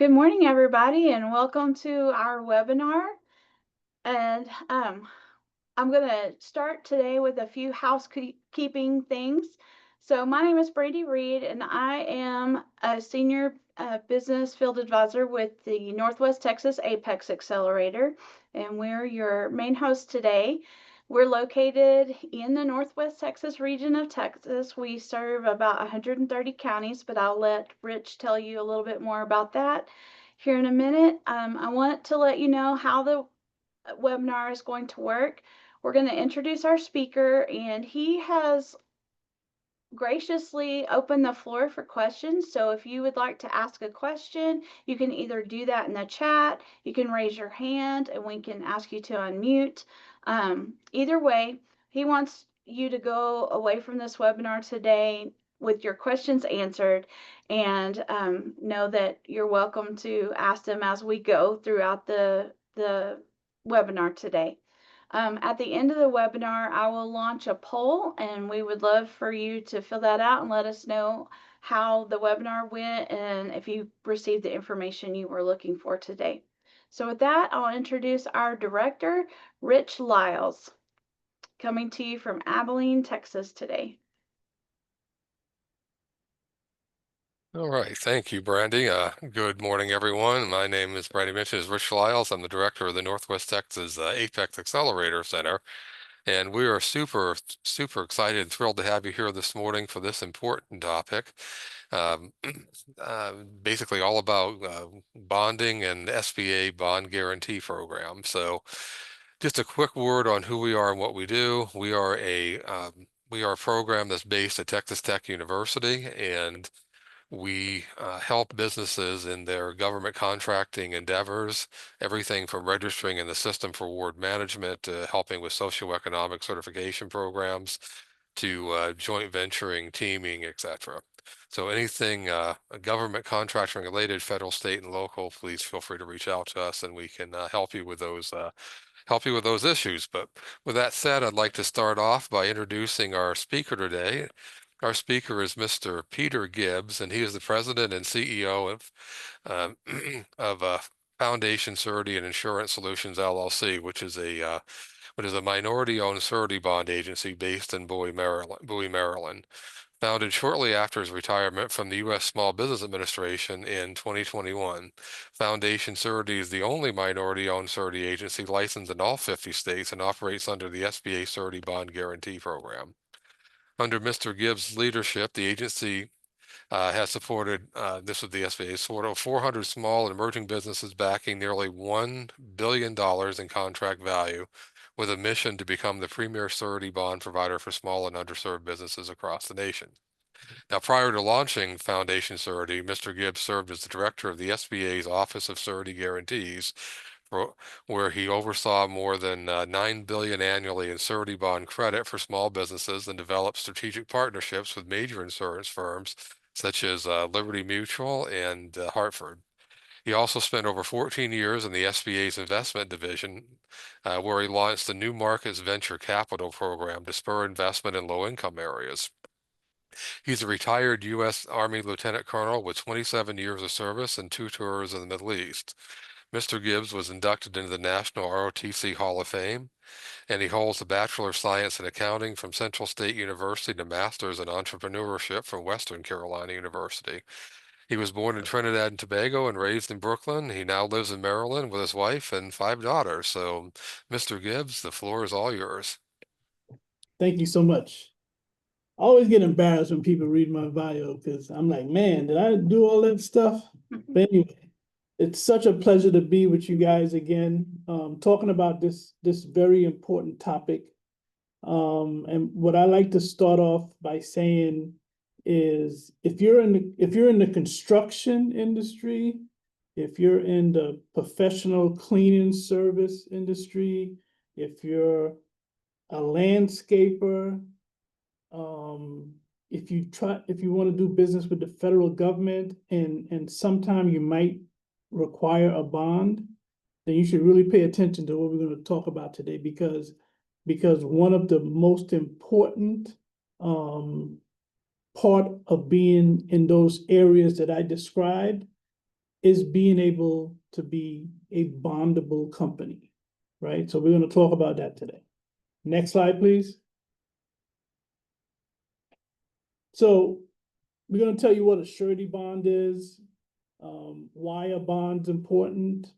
Good morning, everybody, and welcome to our webinar. And I'm going to start today with a few housekeeping things. So my name is Brandy Reed, and I am a senior business field advisor with the Northwest Texas Apex Accelerator, and we're your main host today. We're located in the Northwest Texas region of Texas. We serve about 130 counties, but I'll let Rich tell you a little bit more about that here in a minute. I want to let you know how the webinar is going to work. We're going to introduce our speaker, and he has graciously opened the floor for questions. So if you would like to ask a question, you can either do that in the chat, you can raise your hand, and we can ask you to unmute. Either way, he wants you to go away from this webinar today with your questions answered, and know that you're welcome to ask them as we go throughout the webinar today. At the end of the webinar, I will launch a poll, and we would love for you to fill that out and let us know how the webinar went and if you received the information you were looking for today. So with that, I'll introduce our director, Rich Lyles, coming to you from Abilene, Texas today. All right, thank you, Brandy. Good morning, everyone. My name is Brandy mentioned, is Rich Lyles. I'm the director of the Northwest Texas Apex Accelerator Center, and we are super excited and thrilled to have you here this morning for this important topic. Um, Basically all about bonding and SBA bond guarantee program. So just a quick word on who we are and what we do. We are a program that's based at Texas Tech University, and we help businesses in their government contracting endeavors, everything from registering in the system for award management to helping with socioeconomic certification programs to joint venturing, teaming, etc. So anything government contracting related, federal, state, and local, please feel free to reach out to us, and we can help you with those issues. But with that said, I'd like to start off by introducing our speaker today. Our speaker is Mr. Peter Gibbs, and he is the president and CEO of Foundation Surety and Insurance Solutions LLC, which is a minority-owned surety bond agency based in Bowie, Maryland. Founded shortly after his retirement from the U.S. Small Business Administration in 2021, Foundation Surety is the only minority-owned surety agency licensed in all 50 states and operates under the SBA Surety Bond Guarantee Program. Under Mr. Gibbs' leadership, the agency has supported, this with the SBA, sort of 400 small and emerging businesses backing nearly $1 billion in contract value, with a mission to become the premier surety bond provider for small and underserved businesses across the nation. Now, prior to launching Foundation Surety, Mr. Gibbs served as the director of the SBA's Office of Surety Guarantees, where he oversaw more than $9 billion annually in surety bond credit for small businesses and developed strategic partnerships with major insurance firms such as Liberty Mutual and Hartford. He also spent over 14 years in the SBA's investment division, where he launched the New Markets Venture Capital Program to spur investment in low-income areas. He's a retired U.S. Army Lieutenant Colonel with 27 years of service and 2 tours in the Middle East. Mr. Gibbs was inducted into the National ROTC Hall of Fame, and he holds a Bachelor of Science in Accounting from Central State University and a Master's in Entrepreneurship from Western Carolina University. He was born in Trinidad and Tobago and raised in Brooklyn. He now lives in Maryland with his wife and 5 daughters. So, Mr. Gibbs, the floor is all yours. Thank you so much. I always get embarrassed when people read my bio because I'm like, man, did I do all that stuff? But anyway, it's such a pleasure to be with you guys again, talking about this very important topic. And what I like to start off by saying is, if you're in the construction industry, if you're in the professional cleaning service industry, if you're a landscaper, if you want to do business with the federal government and sometime you might require a bond, then you should really pay attention to what we're going to talk about today, because one of the most important part of being in those areas that I described is being able to be a bondable company, right? So we're going to talk about that today. Next slide, please. So we're going to tell you what a surety bond is, why a bond's important.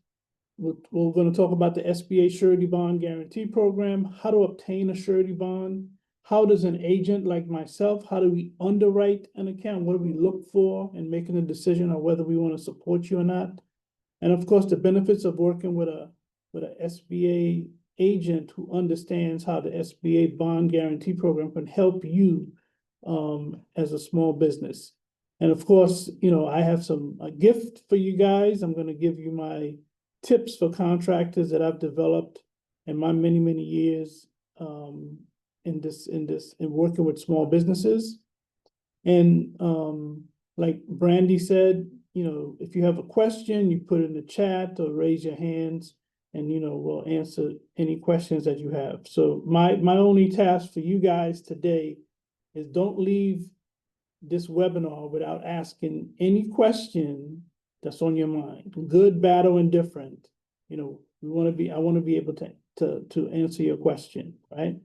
We're going to talk about the SBA Surety Bond Guarantee Program, how to obtain a surety bond, how does an agent like myself, how do we underwrite an account, what do we look for in making a decision on whether we want to support you or not, and of course the benefits of working with a SBA agent who understands how the SBA Bond Guarantee Program can help you as a small business. And of course, you know, I have a gift for you guys. I'm going to give you my tips for contractors that I've developed in my many years in working with small businesses. And like Brandy said, you know, if you have a question, you put it in the chat or raise your hands, and you know, we'll answer any questions that you have. So my only task for you guys today is don't leave this webinar without asking any question that's on your mind, good, bad, or indifferent. You know, I want to be able to answer your question, right?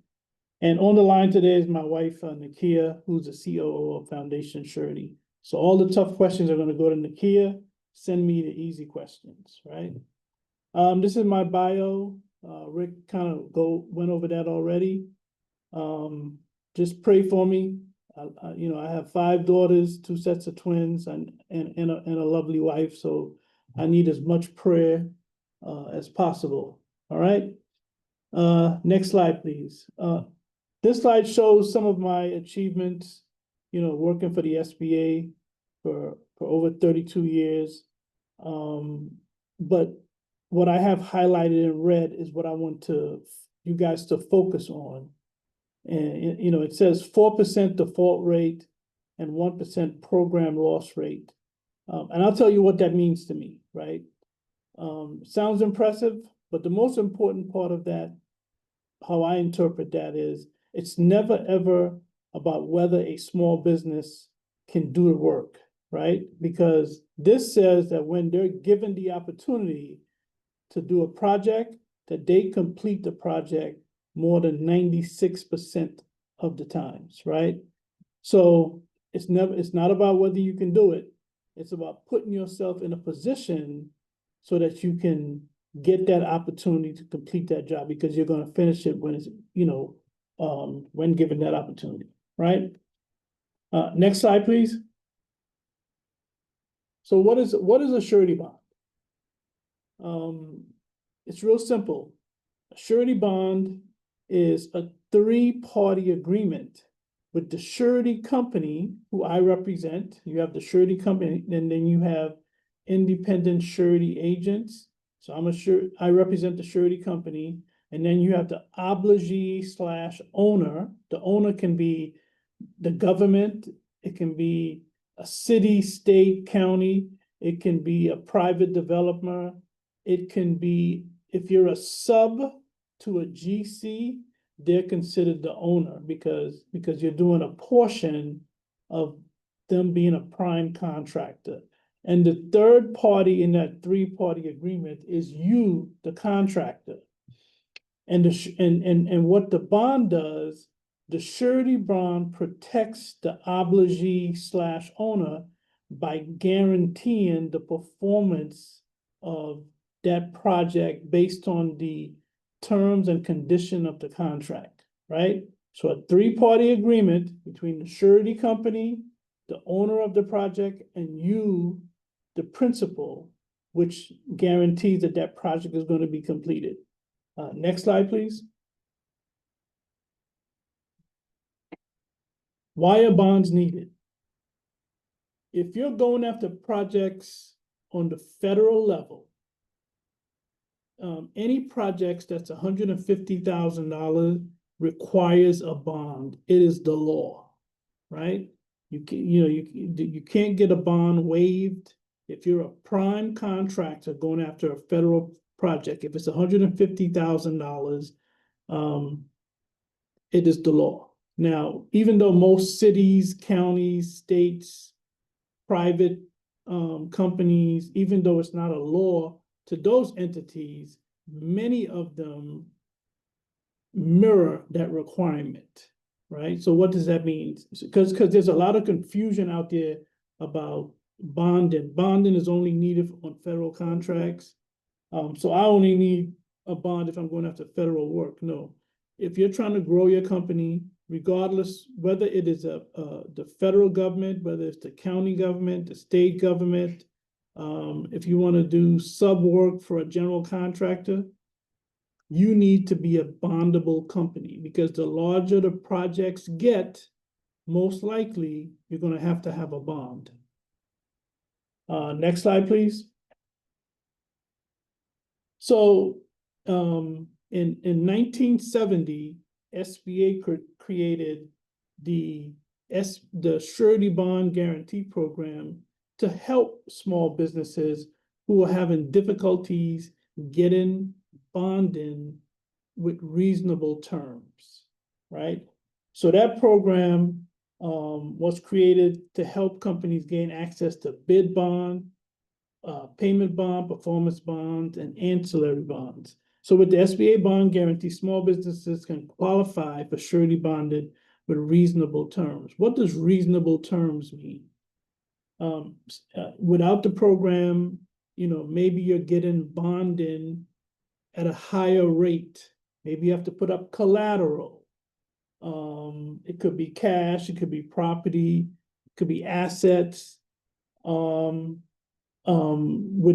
And on the line today is my wife, Nakia, who's the COO of Foundation Surety. So all the tough questions are going to go to Nakia. Send me the easy questions, right? This is my bio. Rick kind of went over that already. Just pray for me. You know, I have 5 daughters, 2 sets of twins, and a lovely wife. So I need as much prayer as possible. All right. Next slide, please. This slide shows some of my achievements, you know, working for the SBA for over 32 years. But what I have highlighted in red is what I want you guys to focus on. And, you know, it says 4% default rate and 1% program loss rate. And I'll tell you what that means to me, right? Sounds impressive, but the most important part of that, how I interpret that is, it's never ever about whether a small business can do the work, right? Because this says that when they're given the opportunity to do a project, that they complete the project more than 96% of the times, right? So it's not about whether you can do it. It's about putting yourself in a position so that you can get that opportunity to complete that job, because you're going to finish it when it's, you know, when given that opportunity, right? Next slide, please. So what is a surety bond? It's real simple. A surety bond is a 3-party agreement with the surety company, who I represent. You have the surety company, and then you have independent surety agents. So I represent the surety company, and then you have the obligee/owner. The owner can be the government, it can be a city, state, county, it can be a private developer, it can be, if you're a sub to a GC, they're considered the owner because you're doing a portion of them being a prime contractor. And the third party in that 3-party agreement is you, the contractor. And what the bond does, the surety bond protects the obligee/owner by guaranteeing the performance of that project based on the terms and condition of the contract, right? So a 3-party agreement between the surety company, the owner of the project, and you, the principal, which guarantees that that project is going to be completed. Next slide, please. Why are bonds needed? If you're going after projects on the federal level, any projects that's $150,000 requires a bond. It is the law, right? You can't get a bond waived if you're a prime contractor going after a federal project. If it's $150,000, it is the law. Now, even though most cities, counties, states, private companies, even though it's not a law to those entities, many of them mirror that requirement, right? So what does that mean? Because there's a lot of confusion out there about bonding. Bonding is only needed on federal contracts. So I only need a bond if I'm going after federal work. No, if you're trying to grow your company, regardless whether it is the federal government, whether it's the county government, the state government, if you want to do sub work for a general contractor, you need to be a bondable company, because the larger the projects get, most likely you're going to have a bond. Next slide, please. So in 1970, SBA created the Surety Bond Guarantee Program to help small businesses who are having difficulties getting bonding with reasonable terms, right? So that program was created to help companies gain access to bid bond, payment bond, performance bonds, and ancillary bonds. So with the SBA bond guarantee, small businesses can qualify for surety bonded with reasonable terms. What does reasonable terms mean? Without the program, maybe you're getting bonding at a higher rate. Maybe you have to put up collateral. It could be cash, it could be property, it could be assets. With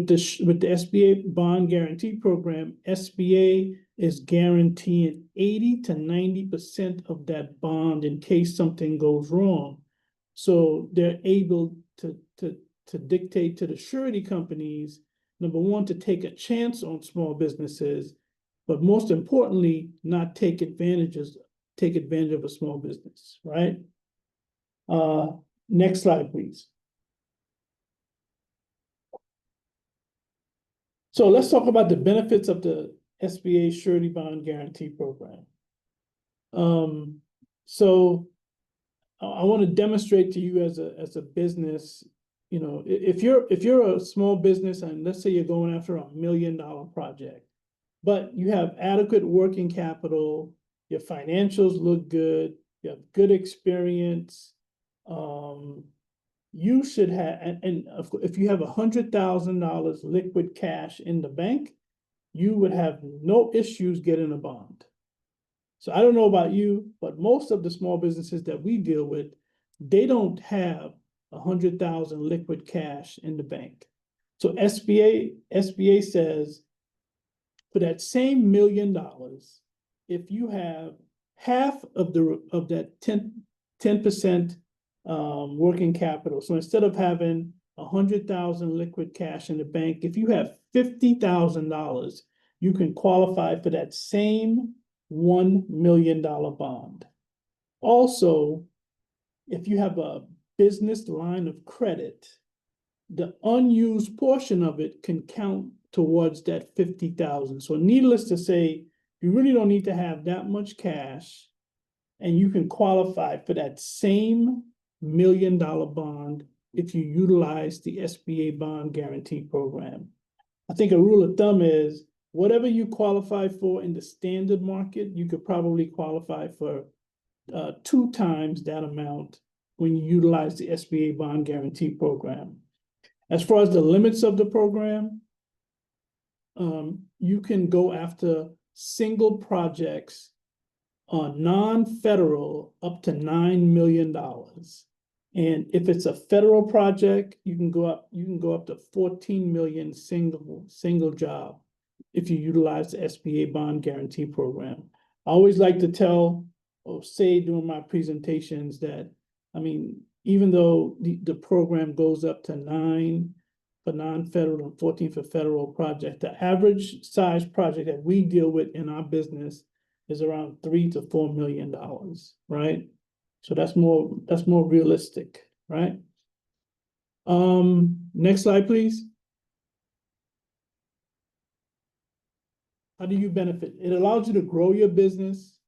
the SBA bond guarantee program, SBA is guaranteeing 80 to 90% of that bond in case something goes wrong. So they're able to dictate to the surety companies, number one, to take a chance on small businesses, but most importantly, not take advantage of a small business, right? Next slide, please. So let's talk about the benefits of the SBA Surety Bond Guarantee Program. So I want to demonstrate to you as a business, if you're a small business and let's say you're going after $1 million project, but you have adequate working capital, your financials look good, you have good experience, you should have, and if you have $100,000 liquid cash in the bank, you would have no issues getting a bond. So I don't know about you, but most of the small businesses that we deal with, they don't have 100,000 liquid cash in the bank. So SBA says for that same $1 million, if you have half of that 10% working capital. So instead of having 100,000 liquid cash in the bank, if you have $50,000, you can qualify for that same $1 million bond. Also, if you have a business line of credit, the unused portion of it can count towards that 50,000. So needless to say, you really don't need to have that much cash, and you can qualify for that same $1 million bond if you utilize the SBA bond guarantee program. I think a rule of thumb is whatever you qualify for in the standard market, you could probably qualify for 2 times that amount when you utilize the SBA bond guarantee program. As far as the limits of the program, you can go after single projects on non-federal up to $9 million. And if it's a federal project, you can go up to 14 million single job if you utilize the SBA bond guarantee program. I always like to tell or say during my presentations that, even though the program goes up to 9 for non-federal and 14 for federal project, the average size project that we deal with in our business is around $3 to $4 million, right? So that's more realistic, right? Next slide, please. How do you benefit? It allows you to grow your business,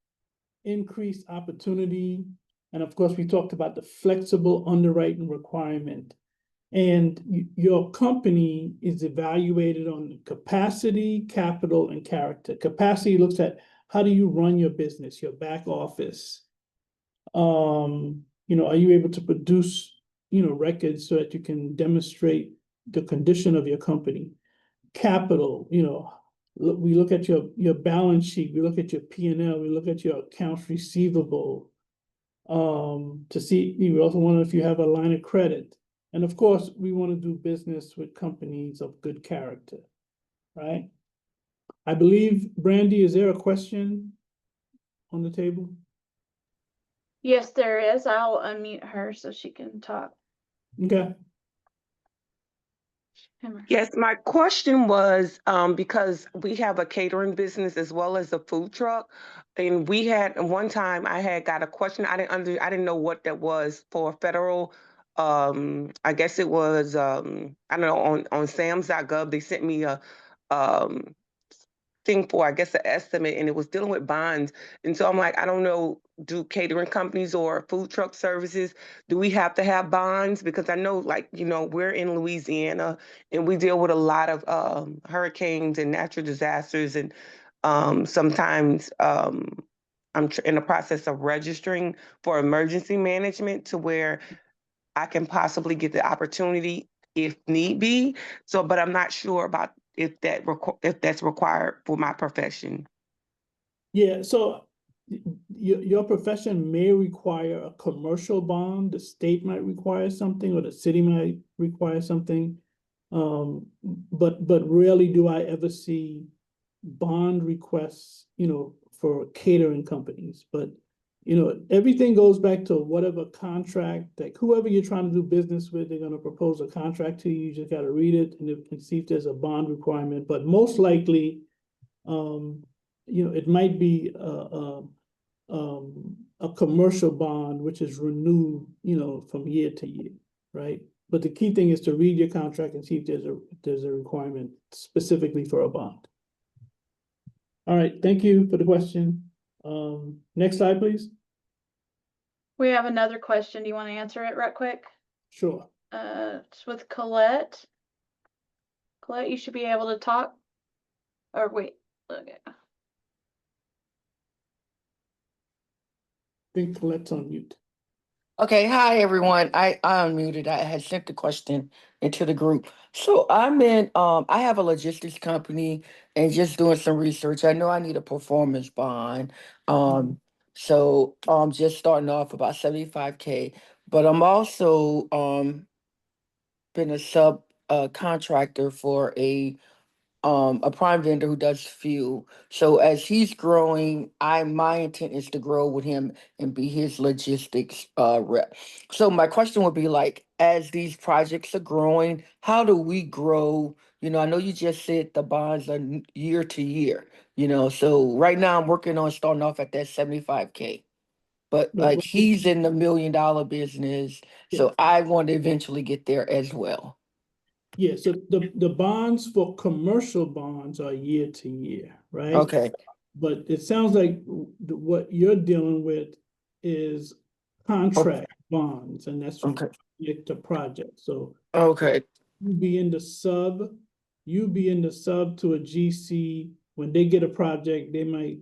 increase opportunity, and of course, we talked about the flexible underwriting requirement. And your company is evaluated on capacity, capital, and character. Capacity looks at how do you run your business, your back office. Are you able to produce, records so that you can demonstrate the condition of your company? Capital, we look at your balance sheet, we look at your P&L, we look at your accounts receivable, to see, we also want to know if you have a line of credit. And of course, we want to do business with companies of good character, right? I believe, Brandy, is there a question on the table? Yes, there is. I'll unmute her so she can talk. Okay. Yes, my question was, because we have a catering business as well as a food truck, and we had one time I had got a question. I didn't know what that was for federal. I guess it was I don't know, on SAMS.gov they sent me a um thing for, I guess, an estimate, and it was dealing with bonds. And so I'm like, I don't know, do catering companies or food truck services, do we have to have bonds? Because I know, like, we're in Louisiana and we deal with a lot of hurricanes and natural disasters. And sometimes I'm in the process of registering for emergency management to where I can possibly get the opportunity if need be. So, but I'm not sure about if that's required for my profession. Yeah, so your profession may require a commercial bond. The state might require something, or the city might require something. But rarely do I ever see bond requests, for catering companies. But everything goes back to whatever contract, like whoever you're trying to do business with, they're going to propose a contract to you. You just got to read it and see if there's a bond requirement. But most likely, it might be a commercial bond, which is renewed, from year to year, right? But the key thing is to read your contract and see if there's a requirement specifically for a bond. All right, thank you for the question. Next slide, please. We have another question. Do you want to answer it right quick? Sure. It's with Colette. Colette, you should be able to talk. Or wait, okay. I think Colette's on mute. Okay, hi everyone. I unmuted. I had sent the question into the group. So I have a logistics company and just doing some research. I know I need a performance bond. So just starting off about 75K, but I'm also been a sub contractor for a prime vendor who does fuel. So as he's growing, my intent is to grow with him and be his logistics rep. So my question would be like, as these projects are growing, how do we grow? I know you just said the bonds are year to year, so right now I'm working on starting off at that 75K. But like he's in the $1 million business, so I want to eventually get there as well. Yeah, so the bonds for commercial bonds are year to year, right? Okay. But it sounds like what you're dealing with is contract bonds, and that's from project to project. So okay, you be in the sub to a GC. When they get a project, they might,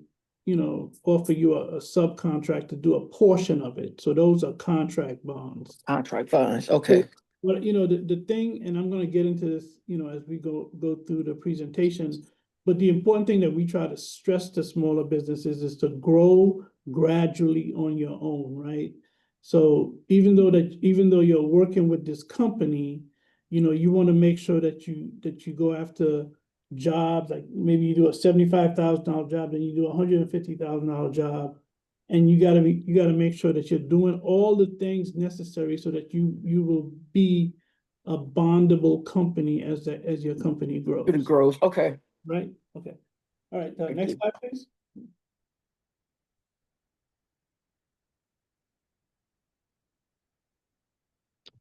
offer you a subcontract to do a portion of it. So those are contract bonds. Contract bonds, okay. Well, the thing, and I'm going to get into this, as we go through the presentation, but the important thing that we try to stress to smaller businesses is to grow gradually on your own, right? So even though you're working with this company, you want to make sure that you go after jobs, like maybe you do a $75,000 job, then you do a $150,000 job. And you gotta make sure that you're doing all the things necessary so that you will be a bondable company as your company grows. It grows, okay. Right? Okay. All right, next slide, please.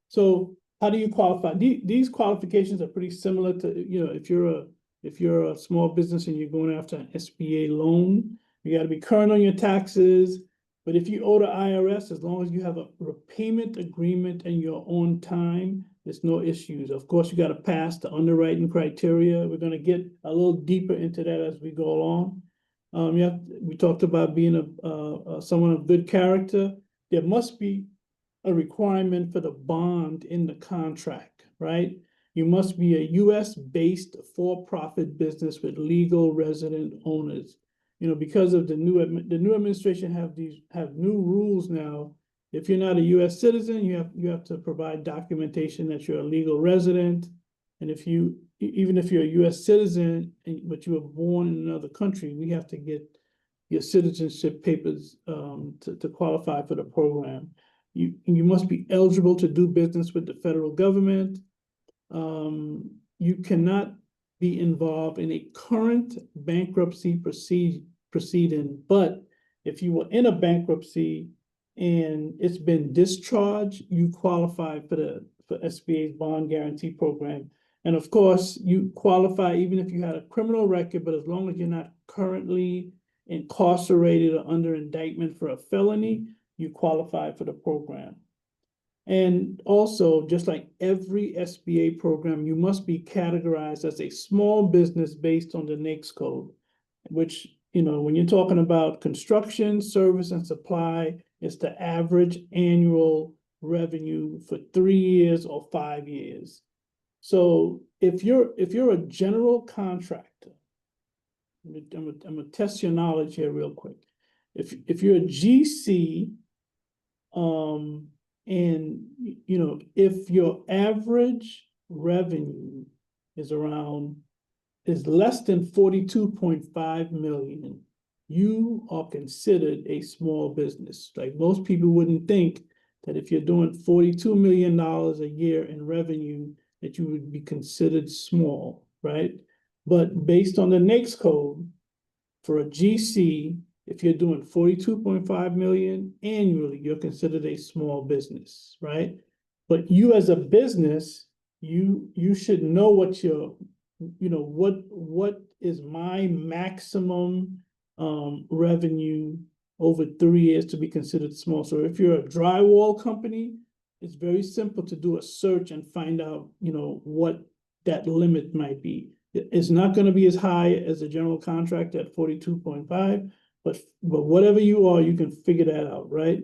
So how do you qualify? These qualifications are pretty similar to, if you're a small business and you're going after an SBA loan, you got to be current on your taxes. But if you owe the IRS, as long as you have a repayment agreement and you're on time, There's no issues. Of course, you got to pass the underwriting criteria. We're going to get a little deeper into that as we go along. We talked about being someone of good character. There must be a requirement for the bond in the contract, right? You must be a U.S.-based for-profit business with legal resident owners. You know, because of the new administration have new rules now. If you're not a U.S. citizen, you have to provide documentation that you're a legal resident. And even if you're a U.S. citizen, but you were born in another country, we have to get your citizenship papers to qualify for the program. You must be eligible to do business with the federal government. You cannot be involved in a current bankruptcy proceeding, but if you were in a bankruptcy and it's been discharged, you qualify for SBA's bond guarantee program. And of course, you qualify even if you had a criminal record, but as long as you're not currently incarcerated or under indictment for a felony, you qualify for the program. And also, just like every SBA program, you must be categorized as a small business based on the NAICS code, which, you know, when you're talking about construction, service, and supply, it's the average annual revenue for 3 years or 5 years. So if you're a general contractor, I'm gonna test your knowledge here real quick. If you're a GC, and you know, if your average revenue is less than 42.5 million, you are considered a small business. Like, most people wouldn't think that if you're doing $42 million a year in revenue, that you would be considered small, right? But based on the NAICS code, for a GC, if you're doing 42.5 million annually, you're considered a small business, right? But you as a business, you should know what is my maximum revenue over 3 years to be considered small. So if you're a drywall company, it's very simple to do a search and find out, you know, what that limit might be. It's not going to be as high as a general contractor at 42.5, but whatever you are, you can figure that out, right?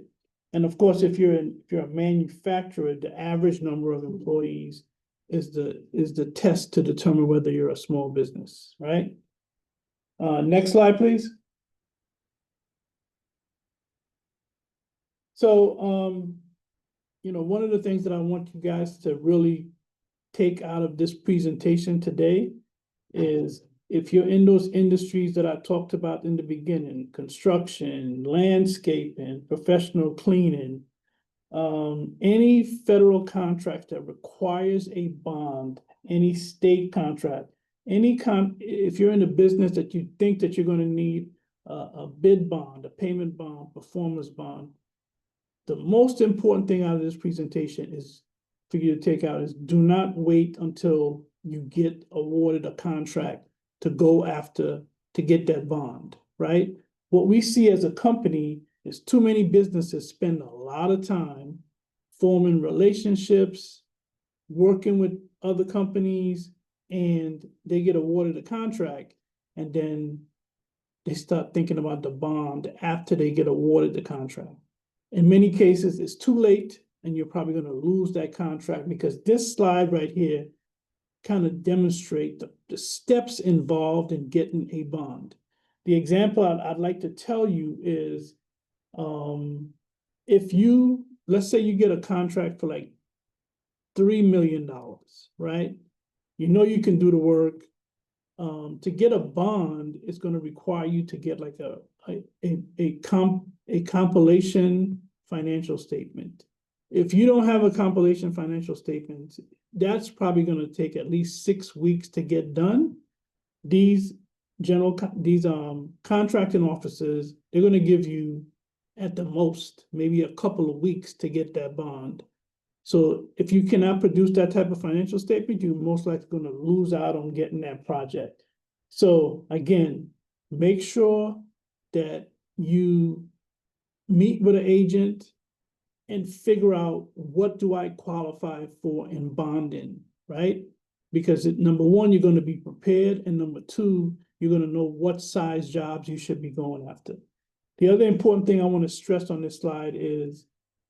And of course, if you're a manufacturer, the average number of employees is the test to determine whether you're a small business, right? Next slide, please. So, you know, one of the things that I want you guys to really take out of this presentation today is, if you're in those industries that I talked about in the beginning, construction, landscaping, professional cleaning, any federal contract that requires a bond, any state contract, if you're in a business that you think that you're going to need a bid bond, a payment bond, performance bond, the most important thing out of this presentation is for you to take out is, do not wait until you get awarded a contract to go after to get that bond, right? What we see as a company is too many businesses spend a lot of time forming relationships, working with other companies, and they get awarded a contract, and then they start thinking about the bond after they get awarded the contract. In many cases, it's too late, and you're probably going to lose that contract, because this slide right here kind of demonstrate the steps involved in getting a bond. The example I'd like to tell you is, let's say you get a contract for like $3 million, right? You know you can do the work. To get a bond, it's going to require you to get like a compilation financial statement. If you don't have a compilation financial statement, that's probably going to take at least 6 weeks to get done. These contracting officers, they're going to give you at the most maybe a couple of weeks to get that bond. So if you cannot produce that type of financial statement, you're most likely going to lose out on getting that project. So again, make sure that you meet with an agent and figure out what do I qualify for in bonding, right? Because number one, you're going to be prepared, and number two, you're going to know what size jobs you should be going after. The other important thing I want to stress on this slide is,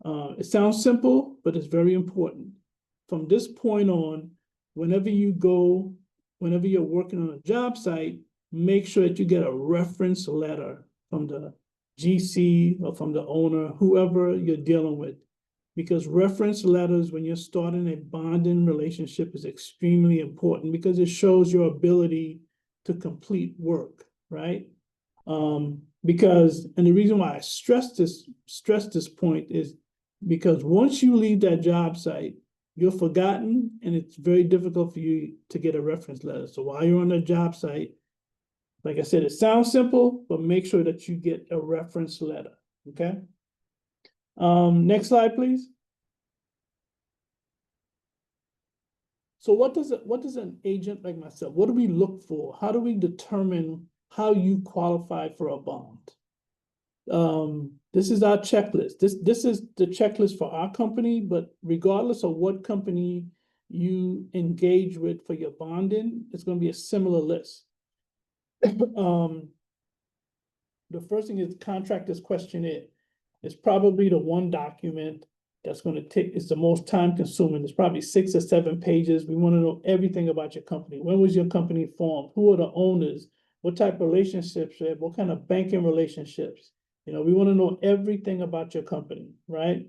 it sounds simple, but it's very important. From this point on, whenever you're working on a job site, make sure that you get a reference letter from the GC or from the owner, whoever you're dealing with. Because reference letters, when you're starting a bonding relationship, is extremely important because it shows your ability to complete work, right? Because, and the reason why I stress this point is because once you leave that job site, you're forgotten, and it's very difficult for you to get a reference letter. So while you're on the job site, like I said, it sounds simple, but make sure that you get a reference letter, okay? Next slide, please. So what does an agent like myself, what do we look for? How do we determine how you qualify for a bond? This is our checklist. This is the checklist for our company, but regardless of what company you engage with for your bonding, it's going to be a similar list. The first thing is contractors questionnaire. It's probably the one document that's going to take, it's the most time consuming. It's probably 6 or 7 pages. We want to know everything about your company. When was your company formed? Who are the owners? What type of relationships you have? What kind of banking relationships? You know, we want to know everything about your company, right?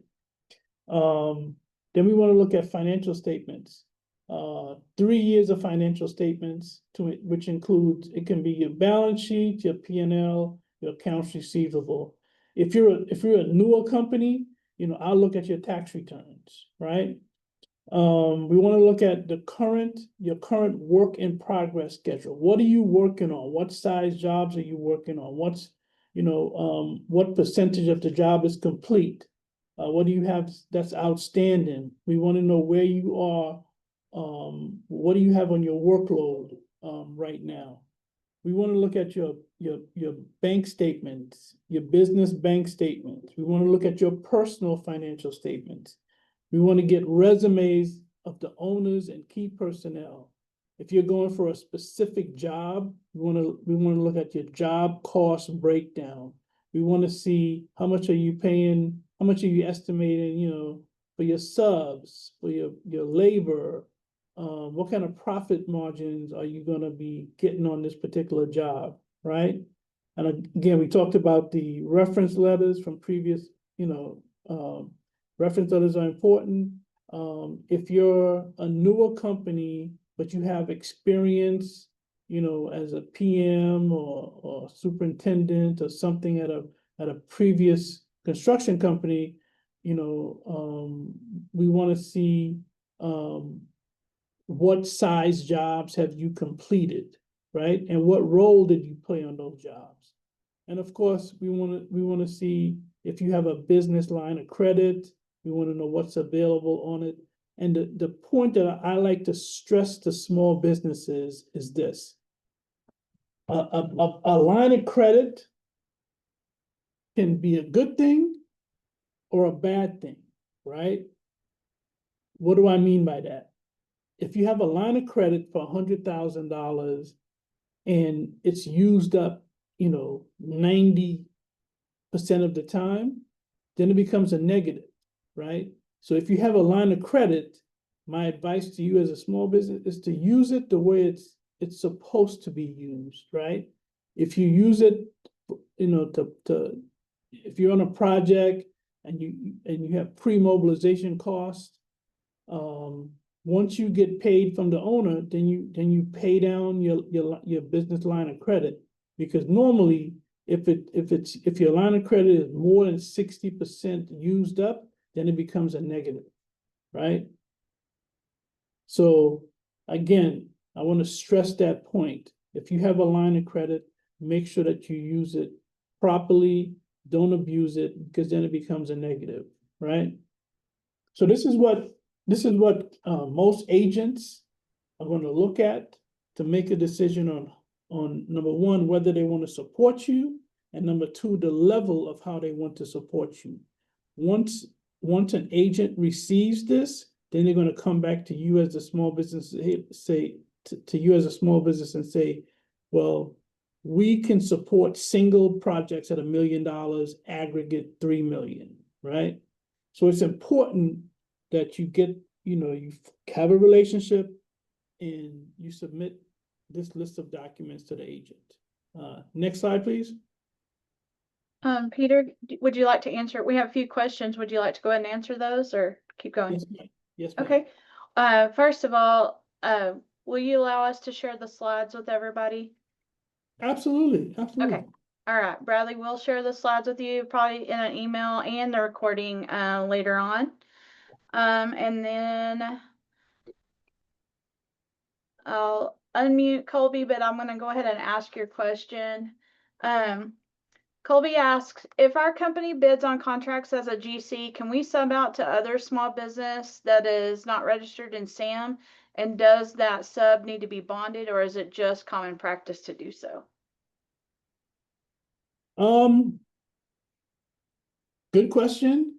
Then we want to look at financial statements. 3 years of financial statements, which includes, it can be your balance sheet, your P&L, your accounts receivable. If you're a newer company, you know, I'll look at your tax returns, right? We want to look at your current work in progress schedule. What are you working on? What size jobs are you working on? What percentage of the job is complete? What do you have that's outstanding? We want to know where you are. What do you have on your workload right now? We want to look at your bank statements, your business bank statements. We want to look at your personal financial statements. We want to get resumes of the owners and key personnel. If you're going for a specific job, we want to look at your job cost breakdown. We want to see how much are you paying, how much are you estimating, you know, for your subs, for your labor. What kind of profit margins are you going to be getting on this particular job, right? And again, we talked about the reference letters from previous, reference letters are important. If you're a newer company, but you have experience, you know, as a PM or superintendent or something at a previous construction company, you know, we want to see what size jobs have you completed, right? And what role did you play on those jobs? And of course, we want to see if you have a business line of credit. We want to know what's available on it. And the point that I like to stress to small businesses is this. A line of credit can be a good thing or a bad thing, right? What do I mean by that? If you have a line of credit for $100,000 and it's used up, 90% of the time, then it becomes a negative, right? So if you have a line of credit, my advice to you as a small business is to use it the way it's supposed to be used, right? If you use it, if you're on a project and you have pre-mobilization costs, once you get paid from the owner, then you pay down your business line of credit, because normally if your line of credit is more than 60% used up, then it becomes a negative, right? So again, I want to stress that point. If you have a line of credit, make sure that you use it properly. Don't abuse it, because then it becomes a negative, right? So this is what most agents are going to look at to make a decision on number one, whether they want to support you, and number two, the level of how they want to support you. Once once an agent receives this, then they're going to come back to you as a small business, say to you as a small business and say, well, we can support single projects at $1 million, aggregate 3 million, right? So it's important that you get, you have a relationship and you submit this list of documents to the agent. Next slide, please. Peter, would you like to answer? We have a few questions. Would you like to go ahead and answer those or keep going? Yes, ma'am. Yes, ma'am. Okay. First of all, will you allow us to share the slides with everybody? Absolutely. Absolutely. Okay. All right. Bradley will share the slides with you probably in an email and the recording later on. And then I'll unmute Colby, but I'm going to go ahead and ask your question. Colby asks, if our company bids on contracts as a GC, can we sub out to other small business that is not registered in SAM? And does that sub need to be bonded, or is it just common practice to do so? Good question.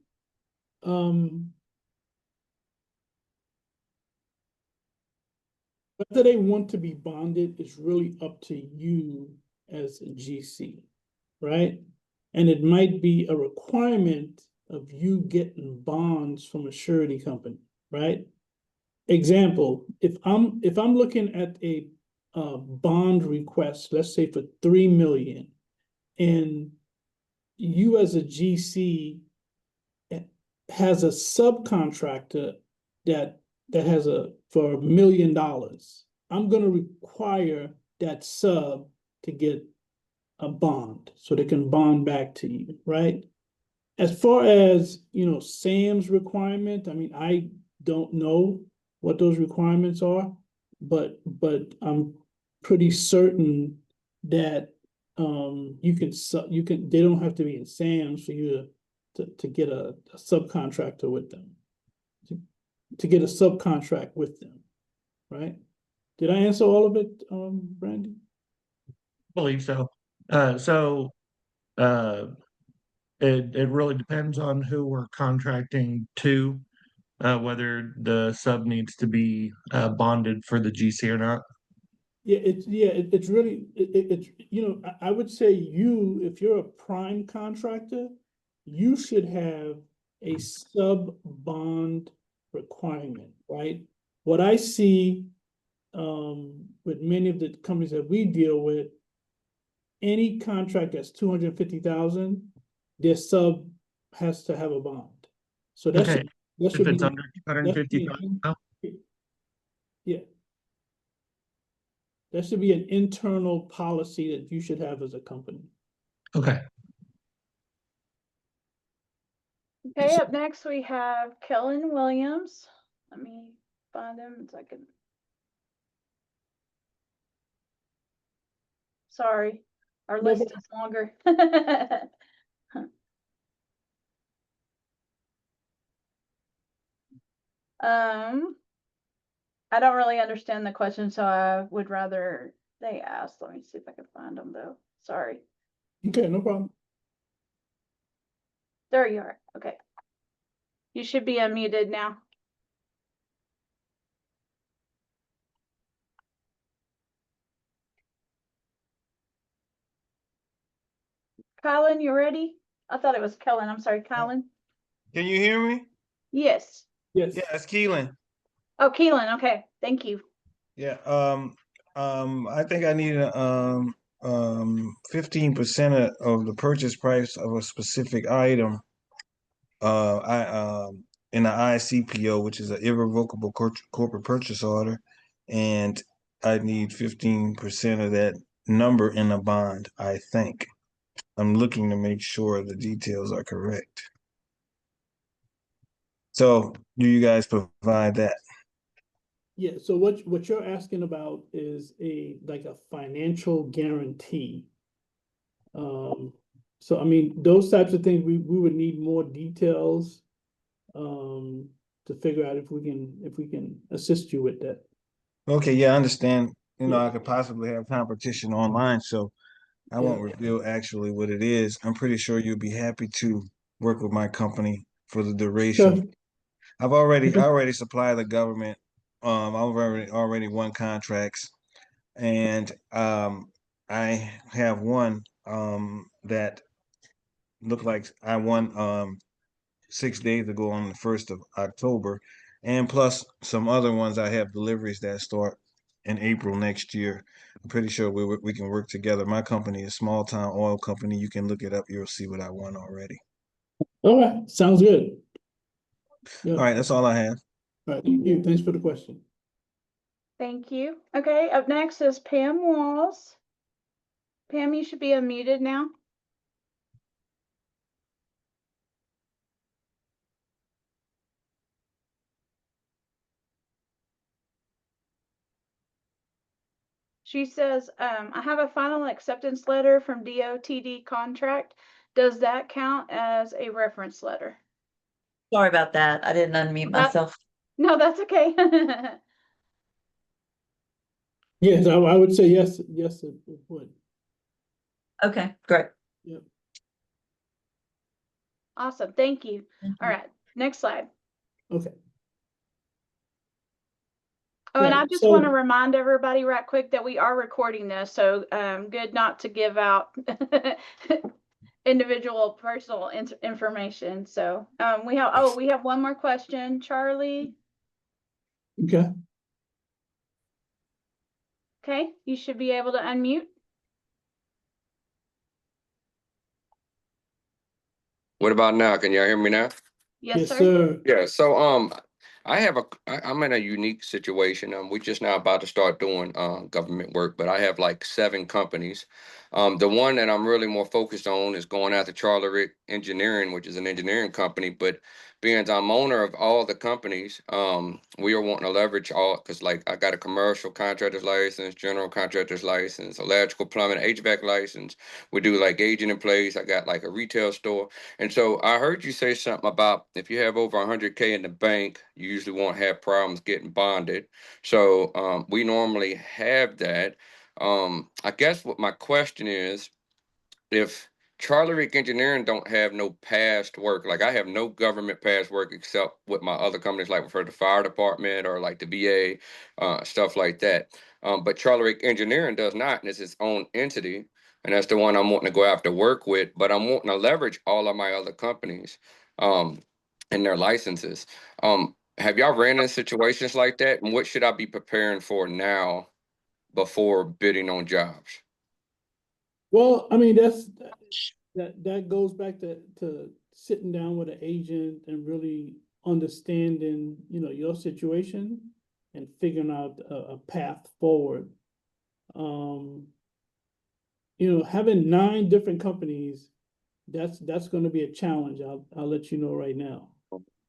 Whether they want to be bonded is really up to you as a GC, right? And it might be a requirement of you getting bonds from a surety company, right? Example, if I'm looking at a bond request, let's say for 3 million, and you as a GC has a subcontractor that has for $1 million, I'm going to require that sub to get a bond so they can bond back to you, right? As far as, SAM's requirement, I mean, I don't know what those requirements are, but I'm pretty certain that they don't have to be in SAM's for you to get a subcontractor with them, to get a subcontract with them, right? Did I answer all of it, Brandy? I believe so. It really depends on who we're contracting to, whether the sub needs to be bonded for the GC or not. It's really I would say if you're a prime contractor, you should have a sub bond requirement, right? What I see with many of the companies that we deal with, any contract that's 250,000, their sub has to have a bond. So that Okay. should If it's be under 250,000, yeah. That should be an internal policy that you should have as a company. okay. Okay, up next we have Kellen Williams. Let me find him so I can. Sorry, our list is longer. I don't really understand the question, so I would rather they ask. Let me see if I can find them though. Sorry. Okay, no problem. There you are. Okay. You should be unmuted now. Colin, you ready? I thought it was Kellen. I'm sorry, Colin. Can you hear me? Yes. Yes. Yeah, it's Keelan. Oh, Keelan. Okay. Thank you. Yeah. I think I need 15% of the purchase price of a specific item. In the ICPO, which is an irrevocable corporate purchase order, and I need 15% of that number in a bond. I think I'm looking to make sure the details are correct. So, do you guys provide that? Yeah, so what you're asking about is like a financial guarantee. So I mean, those types of things we would need more details to figure out if we can assist you with that. Okay, yeah, I understand. Yeah. I could possibly have competition online, so I won't reveal actually what it is. I'm pretty sure you'll be happy to work with my company for the duration. Okay. I already supplied the government. I've already won contracts, and I have one that looked like I won 6 days ago on the 1st of October, and plus some other ones I have deliveries that start in April next year. I'm pretty sure we can work together. My company is Small Town Oil Company. You can look it up. You'll see what I won already. Okay, sounds good. Yeah. All right, that's all I have. All right, thank you. Thanks for the question. Thank you. Okay, up next is Pam Walls. Pam, you should be unmuted now. She says, I have a final acceptance letter from DOTD contract. Does that count as a reference letter? Sorry about that. I didn't unmute myself. No, that's okay. Yes, I would say yes. Yes, it would. Okay, great. Yep. Awesome. Thank you. Thank All you. right, next slide. Okay. Oh, and I Right, just so- want to remind everybody right quick that we are recording this, so good not to give out individual personal information. So we have one more question, Charlie. Okay. Okay, you should be able to unmute. What about now? Can y'all hear me now? Yes, Yes, sir. sir. Yeah, so I'm in a unique situation. We're just now about to start doing government work, but I have like 7 companies. The one that I'm really more focused on is going after Charlie Rick Engineering, which is an engineering company. But being I'm owner of all the companies, we are wanting to leverage all because like I got a commercial contractor's license, general contractor's license, electrical, plumbing, HVAC license. We do like agent in place. I got like a retail store. And so I heard you say something about if you have over 100K in the bank, you usually won't have problems getting bonded. So we normally have that. I guess what my question is, if Charlie Rick Engineering don't have no past work, like I have no government past work except with my other companies, like for the fire department or like the VA, stuff like that. But Charlie Rick Engineering does not, and it's its own entity. And that's the one I'm wanting to go after work with, but I'm wanting to leverage all of my other companies and their licenses. Have y'all ran into situations like that? And what should I be preparing for now before bidding on jobs? Well, I mean, that goes back to sitting down with an agent and really understanding, your situation and figuring out a path forward. Having 9 different companies, that's going to be a challenge. I'll let you know right now.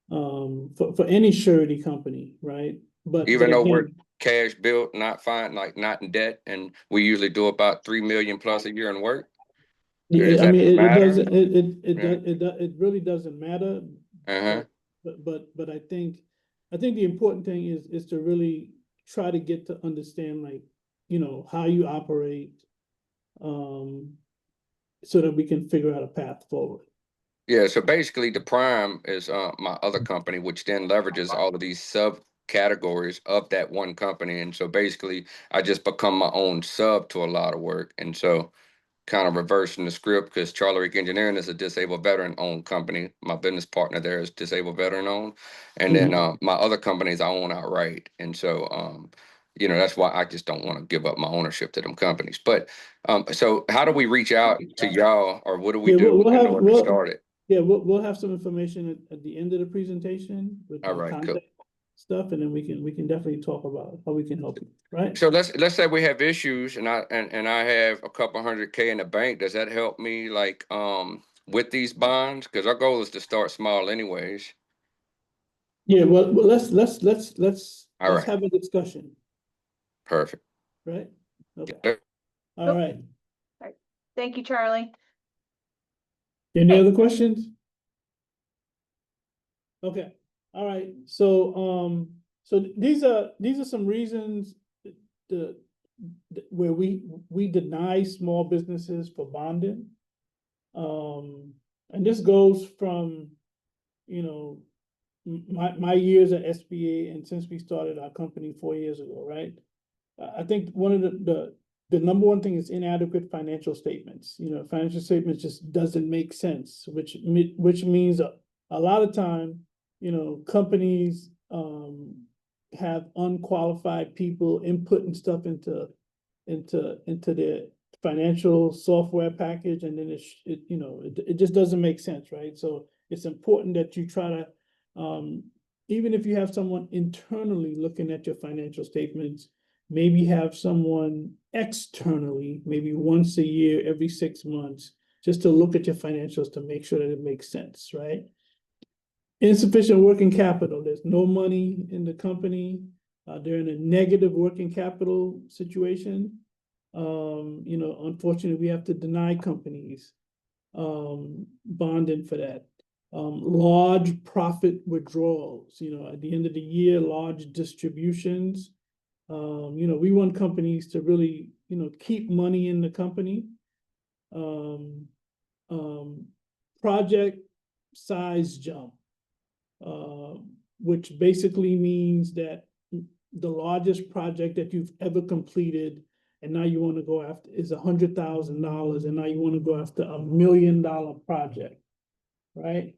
For any surety company, right? But Even though we're again, cash built, not fine, like not in debt, and we usually do about 3 million plus a year in work. Does I that mean, it matter? doesn't. Yeah. It really doesn't matter. Uh-huh. But I think the important thing is to really try to get to understand, like, how you operate, so that we can figure out a path forward. Yeah, so basically the prime is my other company, which then leverages all of these subcategories of that one company. And so basically I just become my own sub to a lot of work. And so kind of reversing the script because Charlie Rick Engineering is a disabled veteran owned company. My business partner there is disabled veteran owned. And then my other companies I own outright. And so that's why I just don't want to give up my ownership to them companies. But so how do we reach out to y'all, or what do we Yeah, do we'll in have order to start it? Yeah, we'll have some information at the end of the presentation with All my right, contact cool. stuff, and then we can definitely talk about how we can help you, right? So let's say we have issues and I have a couple 100K in the bank. Does that help me like with these bonds? Because our goal is to start small anyways. Yeah, well, let's All right. have a discussion, Perfect. right? Okay. Yep. All right. Thank you, Charlie. Any other questions? Okay. All right. So these are some reasons where we deny small businesses for bonding. And this goes from, you know, my years at SBA, and since we started our company 4 years ago, right? I think one of the number one thing is inadequate financial statements. You know, financial statements just doesn't make sense, which means a lot of time, you know, companies have unqualified people inputting stuff into their financial software package, and then it just doesn't make sense, right? So it's important that you try to, even if you have someone internally looking at your financial statements, maybe have someone externally, maybe once a year, every 6 months, just to look at your financials to make sure that it makes sense, right? Insufficient working capital. There's no money in the company. They're in a negative working capital situation. You know, unfortunately, we have to deny companies bonding for that. Large profit withdrawals, you know, at the end of the year, large distributions. You know, we want companies to really, you know, keep money in the company. Project size jump, which basically means that the largest project that you've ever completed, and now you want to go after, is $100,000, and now you want to go after $1 million project, right?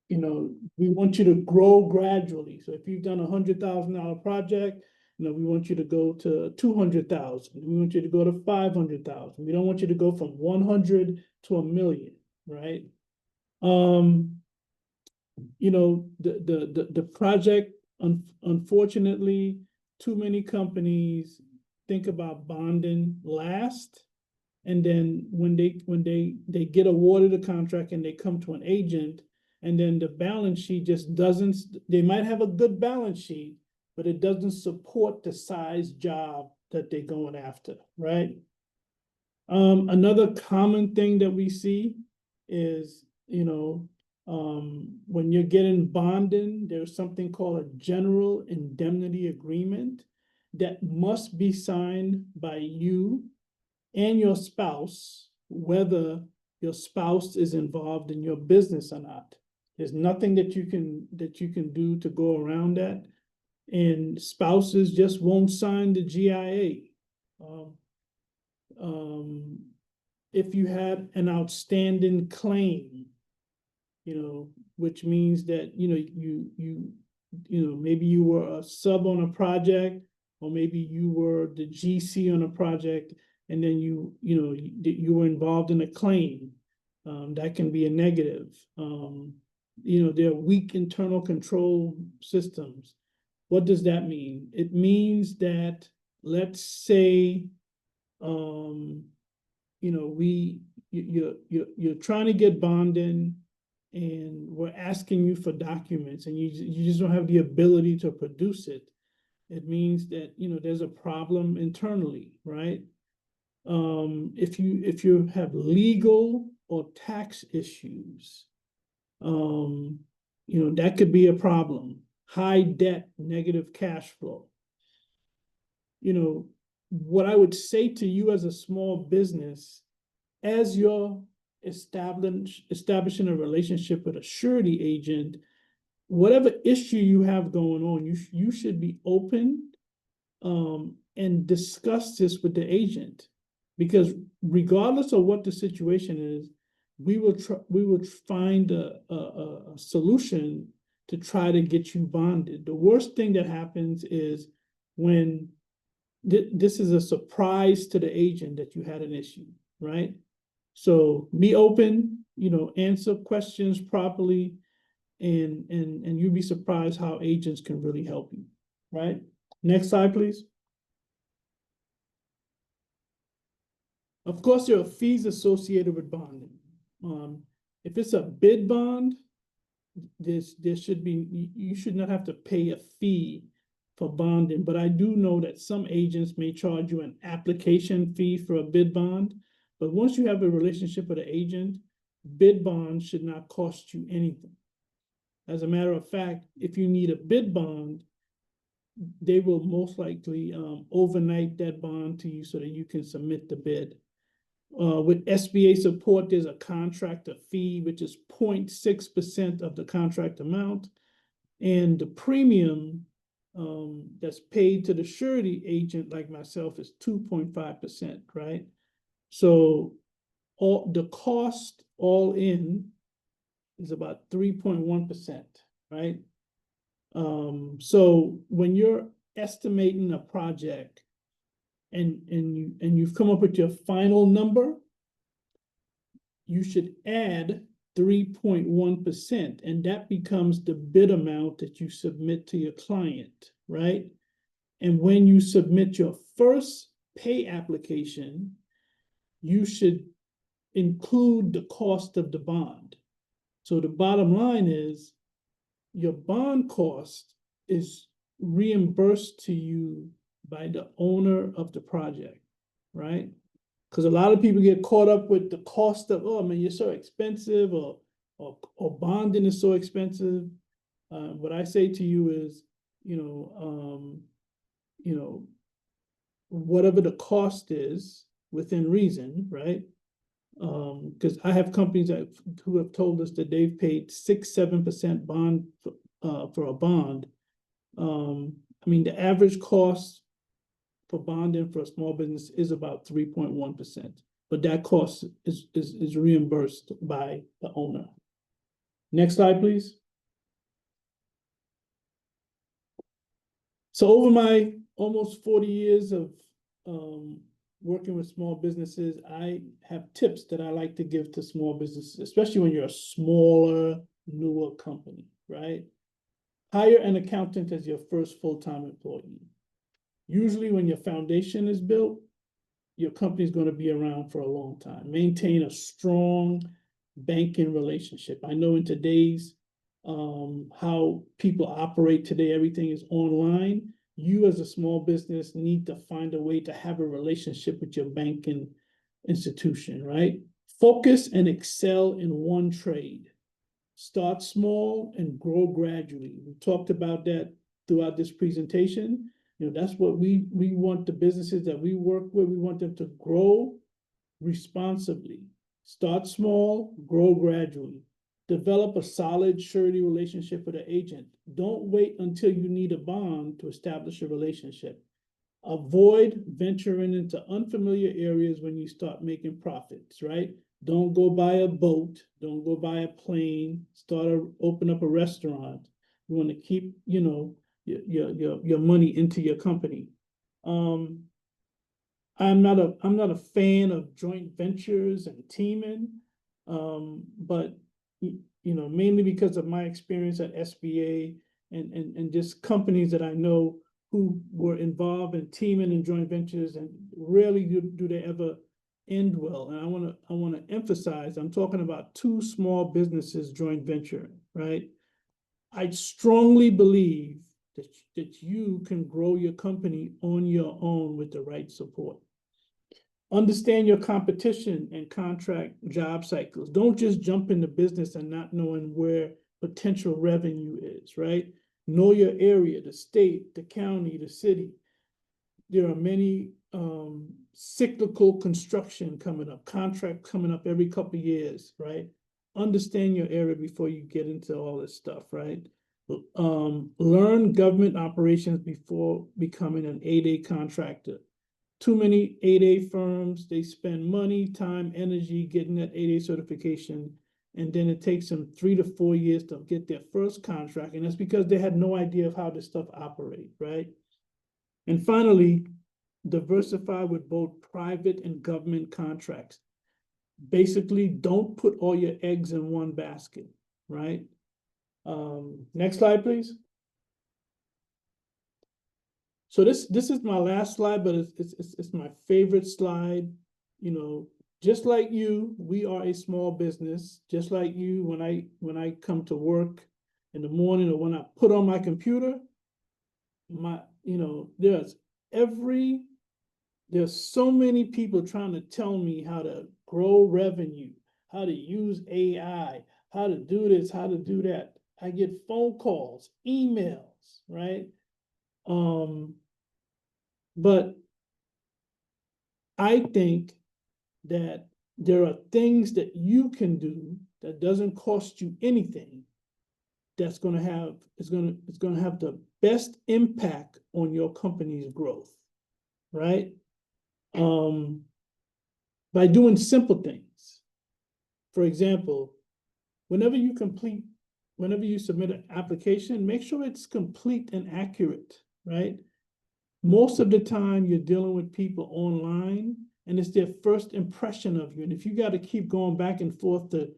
You know, we want you to grow gradually. So if you've done $100,000 project, you know, we want you to go to 200,000. We want you to go to 500,000. We don't want you to go from 100 to 1 million, right? You know, the project, unfortunately, too many companies think about bonding last, and then when they get awarded a contract and they come to an agent, and then the balance sheet just doesn't, they might have a good balance sheet, but it doesn't support the size job that they're going after, right? Another common thing that we see is, you know, when you're getting bonding, there's something called a general indemnity agreement that must be signed by you and your spouse, whether your spouse is involved in your business or not. There's nothing that you can do to go around that, and spouses just won't sign the GIA. If you had an outstanding claim, you know, which means that, you know, maybe you were a sub on a project, or maybe you were the GC on a project, and then you were involved in a claim, that can be a negative. You know, there are weak internal control systems. What does that mean? It means that, let's say, you know, you're trying to get bonding, and we're asking you for documents, and you just don't have the ability to produce it. It means that, you know, there's a problem internally, right? If you have legal or tax issues, you know, that could be a problem. High debt, negative cash flow. You know, what I would say to you as a small business, as you're establishing a relationship with a surety agent, whatever issue you have going on, you should be open and discuss this with the agent, because regardless of what the situation is, we will find a solution to try to get you bonded. The worst thing that happens is when this is a surprise to the agent that you had an issue, right? So be open, you know, answer questions properly, and you'll be surprised how agents can really help you, right? Next slide, please. Of course, there are fees associated with bonding. If it's a bid bond, there should be, you should not have to pay a fee for bonding, but I do know that some agents may charge you an application fee for a bid bond. But once you have a relationship with an agent, bid bond should not cost you anything. As a matter of fact, if you need a bid bond, they will most likely overnight that bond to you so that you can submit the bid. With SBA support, there's a contractor fee, which is 0.6% of the contract amount. And the premium that's paid to the surety agent like myself is 2.5%, right? So all the cost all in is about 3.1%, right? So when you're estimating a project and you've come up with your final number, you should add 3.1%, and that becomes the bid amount that you submit to your client, right? And when you submit your first pay application, you should include the cost of the bond. So the bottom line is your bond cost is reimbursed to you by the owner of the project, right? Because a lot of people get caught up with the cost of, oh man, you're so expensive, or bonding is so expensive. What I say to you is, whatever the cost is within reason, right? Because I have companies who have told us that they've paid 6-7% bond for a bond. I mean, the average cost for bonding for a small business is about 3.1%, but that cost is reimbursed by the owner. Next slide, please. So over my almost 40 years of working with small businesses, I have tips that I like to give to small businesses, especially when you're a smaller, newer company, right? Hire an accountant as your first full-time employee. Usually when your foundation is built, your company is going to be around for a long time. Maintain a strong banking relationship. I know in today's how people operate today, everything is online. You as a small business need to find a way to have a relationship with your banking institution, right? Focus and excel in one trade. Start small and grow gradually. We talked about that throughout this presentation. That's what we want the businesses that we work with. We want them to grow responsibly. Start small, grow gradually. Develop a solid surety relationship with an agent. Don't wait until you need a bond to establish a relationship. Avoid venturing into unfamiliar areas when you start making profits, right? Don't go buy a boat. Don't go buy a plane. Open up a restaurant. You want to keep, your money into your company. I'm not a fan of joint ventures and teaming, but mainly because of my experience at SBA and just companies that I know who were involved in teaming and joint ventures, and rarely do they ever end well. And I want to emphasize, I'm talking about two small businesses joint venturing, right? I strongly believe that you can grow your company on your own with the right support. Understand your competition and contract job cycles. Don't just jump into business and not knowing where potential revenue is, right? Know your area, the state, the county, the city. There are many cyclical construction coming up, contract coming up every couple of years, right? Understand your area before you get into all this stuff, right? Learn government operations before becoming an 8A contractor. Too many 8A firms, they spend money, time, energy getting that 8A certification, and then it takes them 3 to 4 years to get their first contract, and that's because they had no idea of how this stuff operates, right? And finally, diversify with both private and government contracts. Basically, don't put all your eggs in one basket, right? Next slide, please. So this is my last slide, but it's my favorite slide. Just like you, we are a small business. Just like you, when I come to work in the morning, or when I put on my computer, there's so many people trying to tell me how to grow revenue, how to use AI, how to do this, how to do that. I get phone calls, emails, right? But I think that there are things that you can do that doesn't cost you anything that's going to have, it's going to have the best impact on your company's growth, right? By doing simple things. For example, whenever you submit an application, make sure it's complete and accurate, right? Most of the time you're dealing with people online and it's their first impression of you. And if you got to keep going back and forth to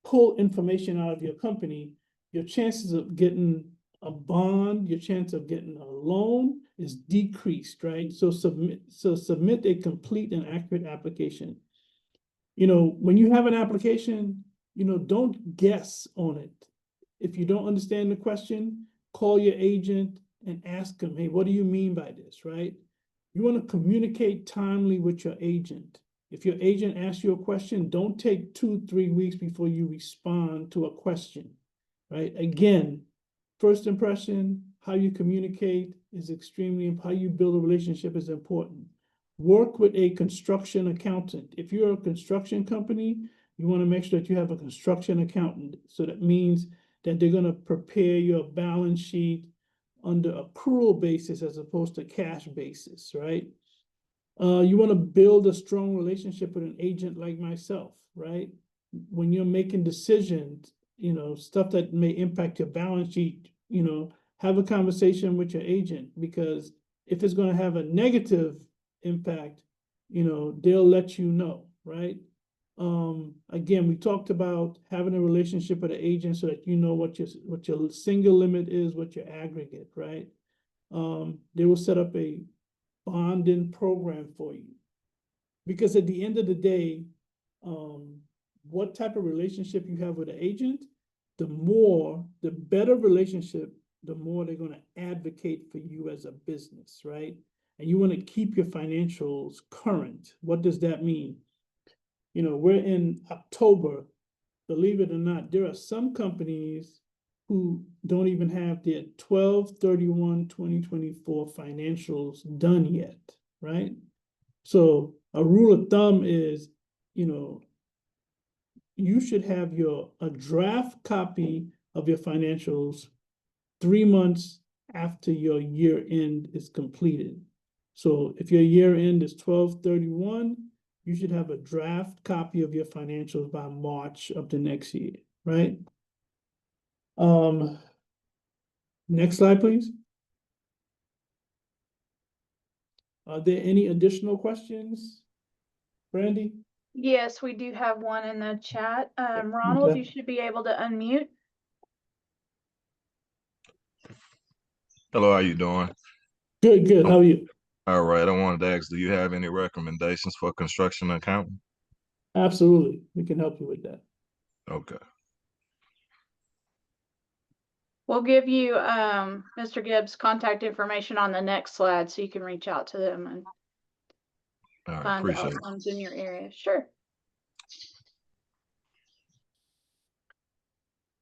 pull information out of your company, your chances of getting a bond, your chance of getting a loan is decreased, right? So submit a complete and accurate application. You know, when you have an application, you know, don't guess on it. If you don't understand the question, call your agent and ask them, hey, what do you mean by this, right? You want to communicate timely with your agent. If your agent asks you a question, don't take 2-3 weeks before you respond to a question, right? Again, first impression, how you communicate is extremely important. How you build a relationship is important. Work with a construction accountant. If you're a construction company, you want to make sure that you have a construction accountant. So that means that they're going to prepare your balance sheet under accrual basis as opposed to cash basis, right? You want to build a strong relationship with an agent like myself, right? When you're making decisions, you know, stuff that may impact your balance sheet, you know, have a conversation with your agent, because if it's going to have a negative impact, you know, they'll let you know, right? Again, we talked about having a relationship with an agent so that you know what your single limit is, what your aggregate, right? They will set up a bonding program for you. Because at the end of the day, what type of relationship you have with an agent, the better relationship, the more they're going to advocate for you as a business, right? And you want to keep your financials current. What does that mean? You know, we're in October. Believe it or not, there are some companies who don't even have their 12/31/2024 financials done yet, right? So a rule of thumb is, you know, you should have a draft copy of your financials 3 months after your year end is completed. So if your year end is 12/31, you should have a draft copy of your financials by March of the next year, right? Next slide, please. Are there any additional questions, Brandy? Yes, we do have one in the chat. Ronald, you should be able to unmute. Hello, how you doing? Good, good. How are you? All right. I wanted to ask, do you have any recommendations for construction accountant? Absolutely. We can help you with that. Okay. We'll give you Mr. Gibbs' contact information on the next slide so you can reach out to them and find the ones in your area. Sure.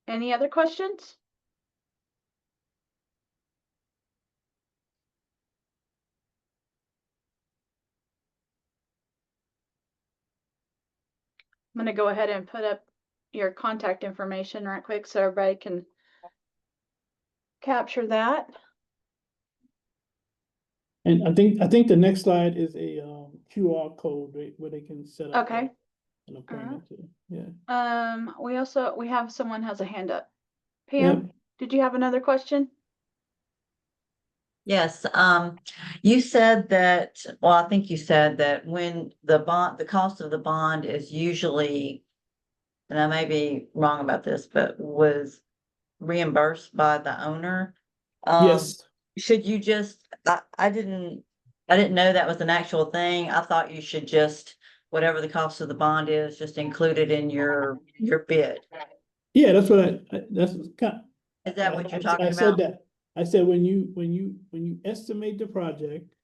Any other questions? I'm going to go ahead and put up your contact information right quick so everybody can capture that. And I think the next slide is a QR code, right, where they can set up an appointment. Yeah. We have someone has a hand up. Pam, did you have another question? Yes, you said that, well, I think you said that when the cost of the bond is usually, and I may be wrong about this, but was reimbursed by the owner. Yes. Should you just, I didn't know that was an actual thing. I thought you should just, whatever the cost of the bond is, just include it in your bid. Yeah, that's what is that what you're talking about? I said that. I said when you estimate the project,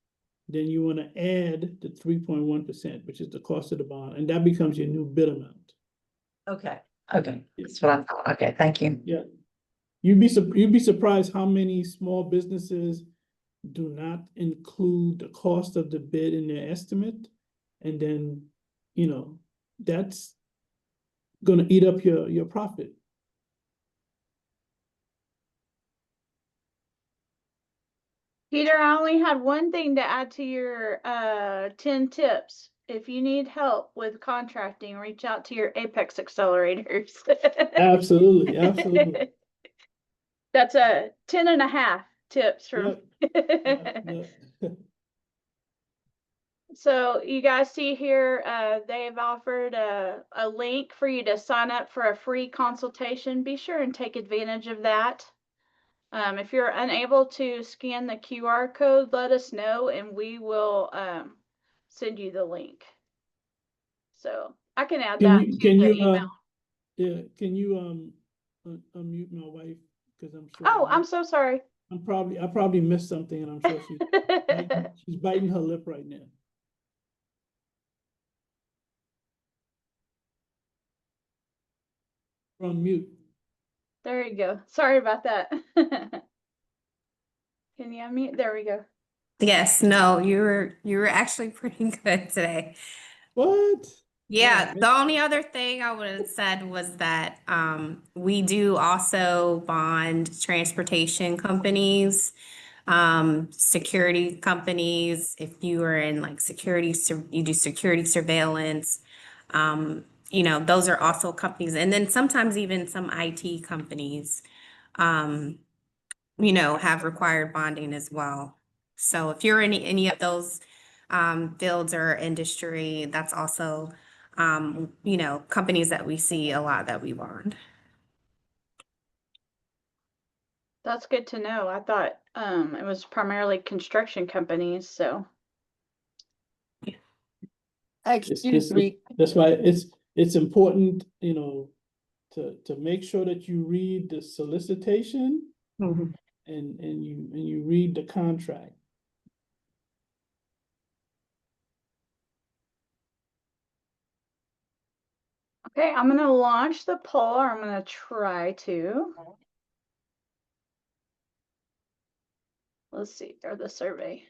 then you want to add the 3.1%, which is the cost of the bond, and that becomes your new bid amount. Okay. That's what I thought. Okay, thank you. Yeah. You'd be surprised how many small businesses do not include the cost of the bid in their estimate, and then you know, that's gonna eat up your profit. Peter, I only had one thing to add to your 10 tips. If you need help with contracting, reach out to your Apex accelerators. Absolutely, absolutely. That's a 10 and a half tips from. Yep. So you guys see here, they've offered a link for you to sign up for a free consultation. Be sure and take advantage of that. If you're unable to scan the QR code, let us know and we will send you the link. So I can add that to the email. Yeah, can you unmute my wife? Because I'm sure. Oh, I'm so sorry. I probably missed something, and I'm sure she's biting her lip right now. You're on mute. There you go. Sorry about that. Can you unmute? There we go. Yes, no, you were actually pretty good today. What? Yeah, the only other thing I would have said was that we do also bond transportation companies, security companies. If you are in like security, you do security surveillance. You know, those are also companies, and then sometimes even some IT companies, you know, have required bonding as well. So if you're in any of those fields or industry, that's also, you know, companies that we see a lot that we bond. That's good to know. I thought it was primarily construction companies, so. Excuse me. That's why it's important, you know, to make sure that you read the solicitation Mm-hmm. and you read the contract. Okay, I'm going to launch the poll, or I'm going to try to. Let's see, or the survey.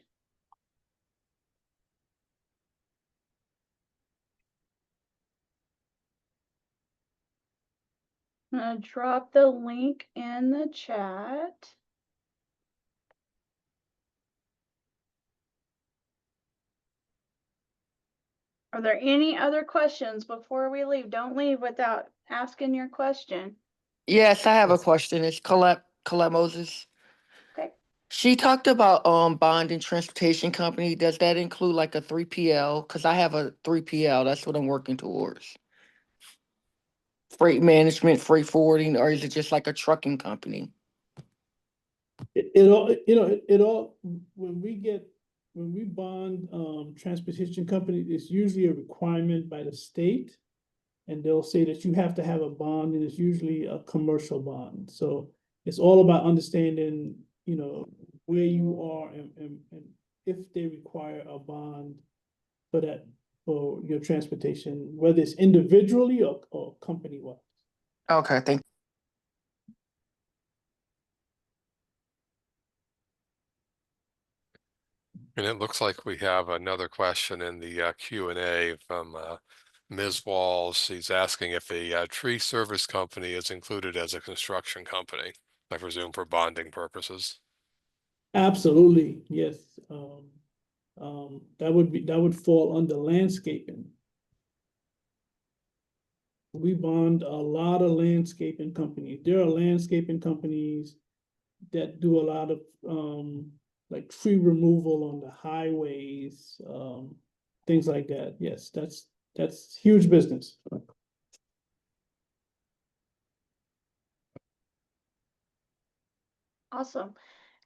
I'm going to drop the link in the chat. Are there any other questions before we leave? Don't leave without asking your question. Yes, I have a question. It's Colette Moses. Okay. She talked about bond and transportation company. Does that include like a 3PL? Because I have a 3PL. That's what I'm working towards. Freight management, freight forwarding, or is it just like a trucking company? It all, you know, it all, when we bond transportation company, it's usually a requirement by the state. And they'll say that you have to have a bond, and it's usually a commercial bond. So it's all about understanding, you know, where you are and if they require a bond for that, for your transportation, whether it's individually or company-wide. Okay, thank you. And it looks like we have another question in the Q&A from Ms. Walls. She's asking if a tree service company is included as a construction company, I presume for bonding purposes. Absolutely, yes. That would fall under landscaping. We bond a lot of landscaping companies. There are landscaping companies that do a lot of like tree removal on the highways, things like that. Yes, that's huge business. Awesome.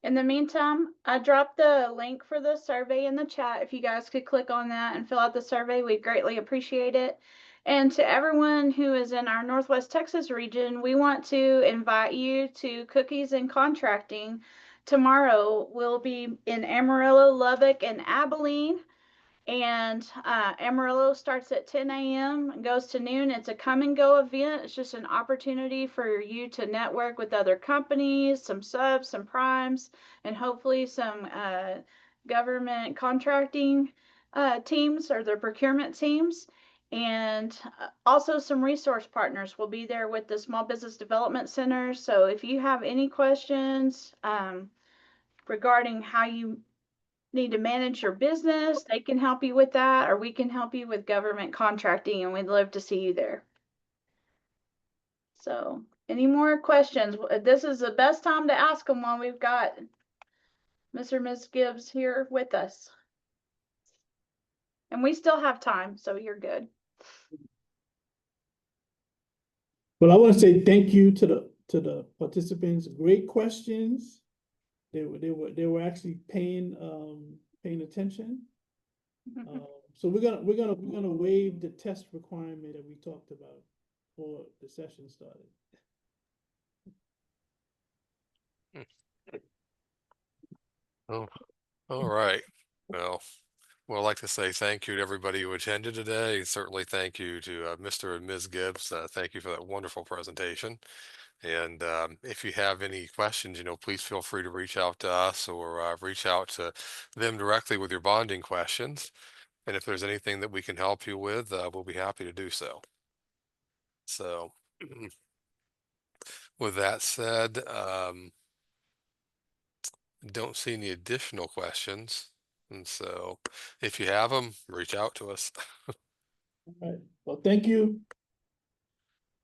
In the meantime, I dropped the link for the survey in the chat. If you guys could click on that and fill out the survey, we'd greatly appreciate it. And to everyone who is in our Northwest Texas region, we want to invite you to Cookies and Contracting. Tomorrow we'll be in Amarillo, Lubbock, and Abilene. And Amarillo starts at 10 a.m. and goes to noon. It's a come and go event. It's just an opportunity for you to network with other companies, some subs, some primes, and hopefully some government contracting teams or their procurement teams. And also some resource partners will be there with the Small Business Development Center. So if you have any questions regarding how you need to manage your business, they can help you with that, or we can help you with government contracting, and we'd love to see you there. So any more questions? This is the best time to ask them while we've got Mr. and Ms. Gibbs here with us. And we still have time, so you're good. Well, I want to say thank you to the participants. Great questions. They were actually paying attention. So we're gonna waive the test requirement that we talked about before the session started. Oh, all right. Well, we'd like to say thank you to everybody who attended today. Certainly thank you to Mr. and Ms. Gibbs. Thank you for that wonderful presentation. And if you have any questions, please feel free to reach out to us or reach out to them directly with your bonding questions. And if there's anything that we can help you with, we'll be happy to do so. So with that said, don't see any additional questions. And so if you have them, reach out to us. All right. Well, thank you.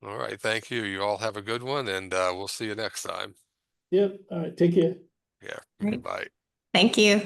All right. Thank you. You all have a good one, and we'll see you next time. Yep. All right. Take care. Yeah. Great. Bye. Thank you.